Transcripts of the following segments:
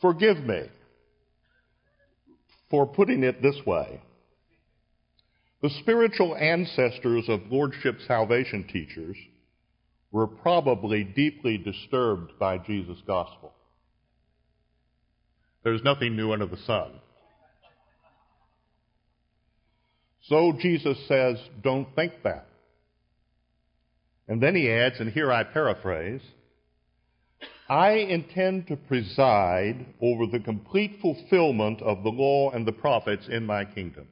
Forgive me for putting it this way. The spiritual ancestors of Lordship salvation teachers were probably deeply disturbed by Jesus' gospel. There's nothing new under the sun. So Jesus says, don't think that. And then he adds, and here I paraphrase, I intend to preside over the complete fulfillment of the law and the prophets in my kingdom.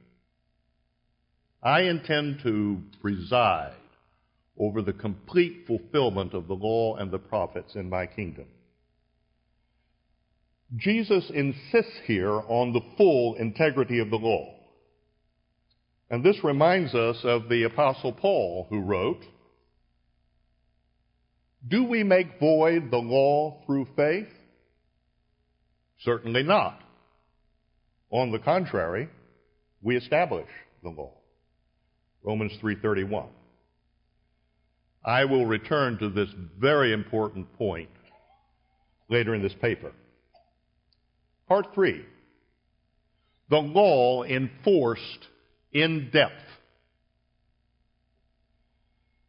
I intend to preside over the complete fulfillment of the law and the prophets in my kingdom. Jesus insists here on the full integrity of the law. And this reminds us of the Apostle Paul, who wrote, do we make void the law through faith? Certainly not. On the contrary, we establish the law. Romans 3:31. I will return to this very important point later in this paper. Part 3. The law enforced in depth.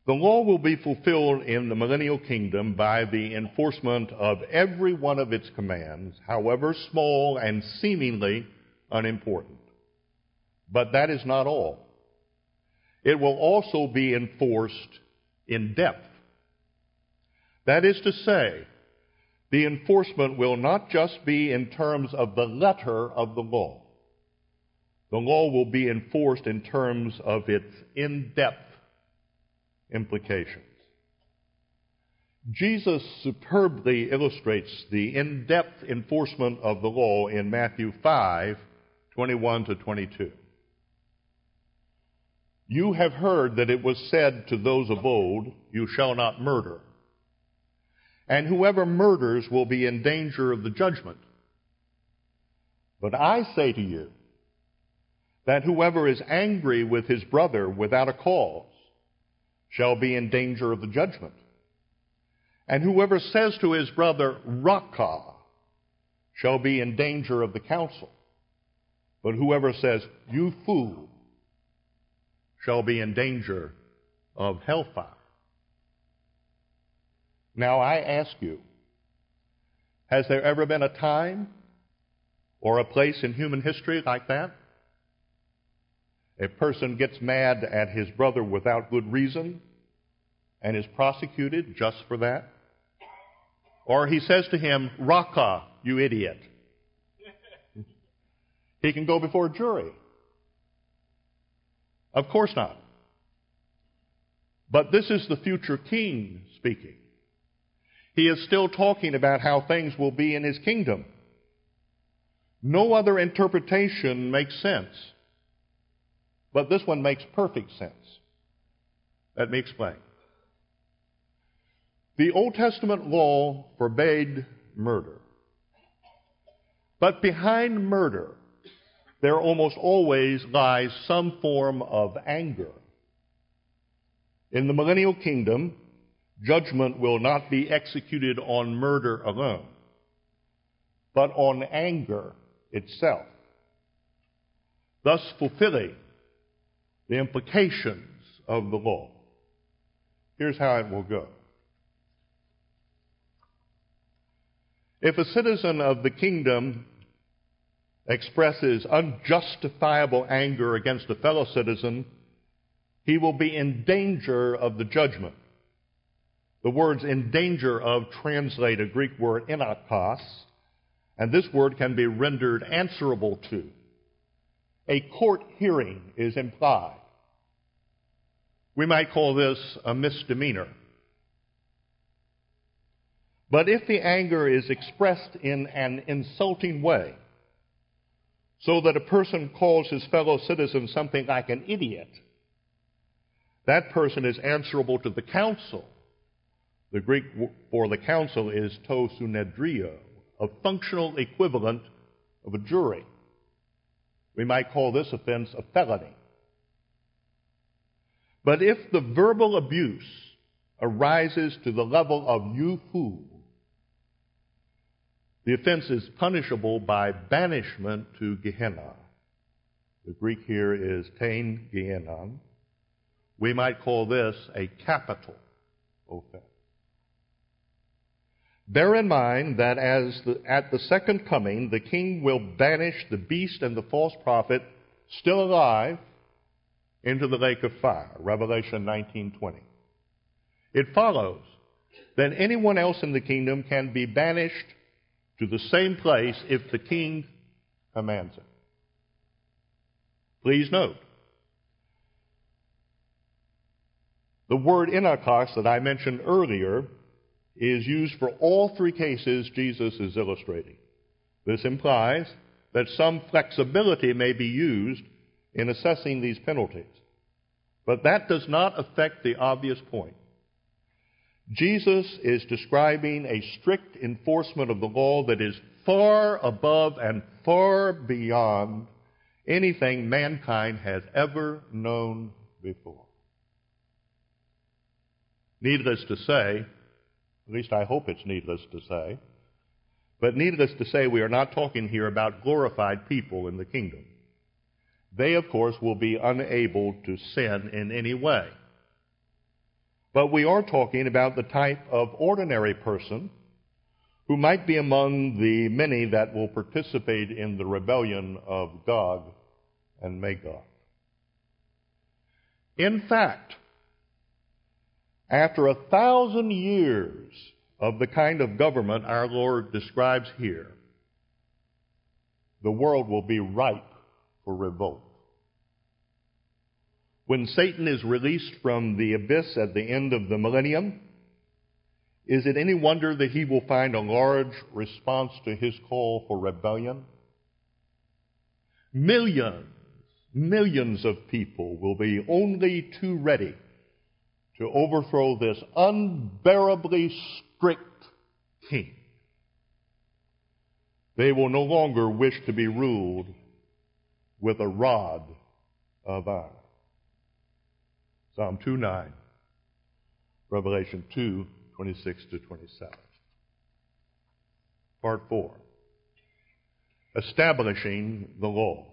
The law will be fulfilled in the millennial kingdom by the enforcement of every one of its commands, however small and seemingly unimportant. But that is not all. It will also be enforced in depth. That is to say, the enforcement will not just be in terms of the letter of the law. The law will be enforced in terms of its in-depth implications. Jesus superbly illustrates the in-depth enforcement of the law in Matthew 5:21-22. You have heard that it was said to those of old, you shall not murder. And whoever murders will be in danger of the judgment. But I say to you that whoever is angry with his brother without a cause shall be in danger of the judgment. And whoever says to his brother, Raca, shall be in danger of the council. But whoever says, you fool, shall be in danger of hellfire. Now I ask you, has there ever been a time or a place in human history like that? A person gets mad at his brother without good reason and is prosecuted just for that? Or he says to him, Raca, you idiot. He can go before a jury. Of course not. But this is the future king speaking. He is still talking about how things will be in his kingdom. No other interpretation makes sense. But this one makes perfect sense. Let me explain. The Old Testament law forbade murder. But behind murder, there almost always lies some form of anger. In the millennial kingdom, judgment will not be executed on murder alone, but on anger itself, thus fulfilling the implications of the law. Here's how it will go. If a citizen of the kingdom expresses unjustifiable anger against a fellow citizen, he will be in danger of the judgment. The words in danger of translate a Greek word enakos, and this word can be rendered answerable to. A court hearing is implied. We might call this a misdemeanor. But if the anger is expressed in an insulting way, so that a person calls his fellow citizen something like an idiot, that person is answerable to the council. The Greek for the council is to synedrio, a functional equivalent of a jury. We might call this offense a felony. But if the verbal abuse arises to the level of you fool, The offense is punishable by banishment to Gehenna. The Greek here is tein Gehenna. We might call this a capital offense. Bear in mind that at the second coming, the king will banish the beast and the false prophet still alive into the lake of fire, Revelation 19:20. It follows that anyone else in the kingdom can be banished to the same place if the king commands it. Please note, the word inakos that I mentioned earlier is used for all three cases Jesus is illustrating. This implies that some flexibility may be used in assessing these penalties. But that does not affect the obvious point. Jesus is describing a strict enforcement of the law that is far above and far beyond anything mankind has ever known before. Needless to say, at least I hope it's needless to say, but needless to say, we are not talking here about glorified people in the kingdom. They, of course, will be unable to sin in any way. But we are talking about the type of ordinary person who might be among the many that will participate in the rebellion of Gog and Magog. In fact, after 1,000 years of the kind of government our Lord describes here, the world will be ripe for revolt. When Satan is released from the abyss at the end of the millennium, is it any wonder that he will find a large response to his call for rebellion? Millions of people will be only too ready to overthrow this unbearably strict king. They will no longer wish to be ruled with a rod of iron. Psalm 2:9, Revelation 2:26-27. Part 4, establishing the law.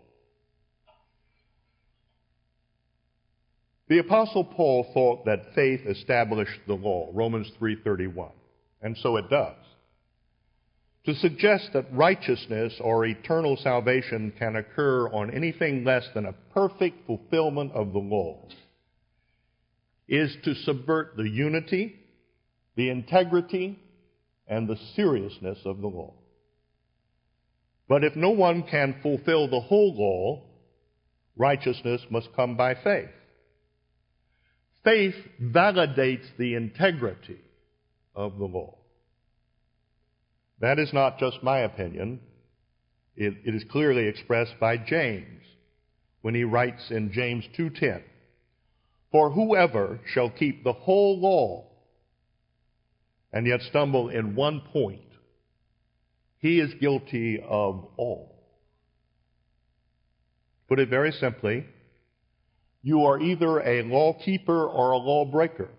The Apostle Paul thought that faith established the law, Romans 3:31, and so it does. To suggest that righteousness or eternal salvation can occur on anything less than a perfect fulfillment of the law is to subvert the unity, the integrity, and the seriousness of the law. But if no one can fulfill the whole law, righteousness must come by faith. Faith validates the integrity of the law. That is not just my opinion. It is clearly expressed by James when he writes in James 2:10, "For whoever shall keep the whole law and yet stumble in one point, he is guilty of all." Put it very simply, you are either a lawkeeper or a lawbreaker.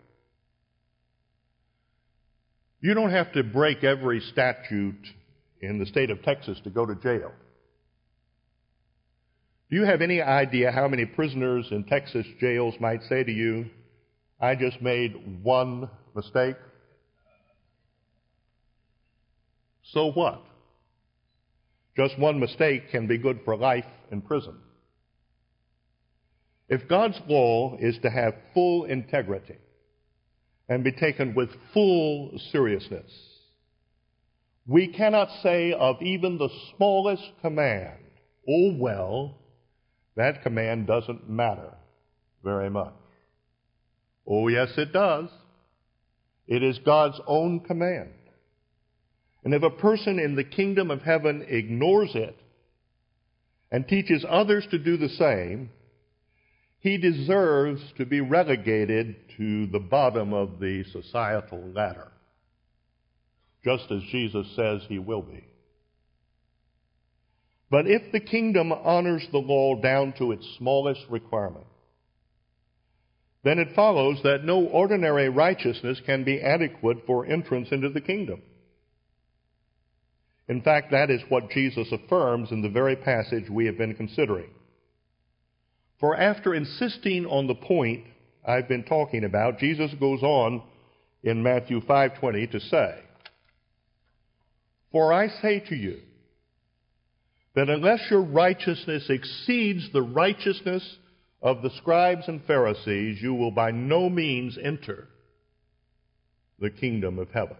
You don't have to break every statute in the state of Texas to go to jail. Do you have any idea how many prisoners in Texas jails might say to you, "I just made one mistake"? So what? Just one mistake can be good for life in prison. If God's law is to have full integrity and be taken with full seriousness, we cannot say of even the smallest command, "Oh, well, that command doesn't matter very much." Oh, yes, it does. It is God's own command. And if a person in the kingdom of heaven ignores it and teaches others to do the same, he deserves to be relegated to the bottom of the societal ladder, just as Jesus says he will be. But if the kingdom honors the law down to its smallest requirement, then it follows that no ordinary righteousness can be adequate for entrance into the kingdom. In fact, that is what Jesus affirms in the very passage we have been considering. For after insisting on the point I've been talking about, Jesus goes on in Matthew 5:20 to say, "For I say to you, that unless your righteousness exceeds the righteousness of the scribes and Pharisees, you will by no means enter the kingdom of heaven."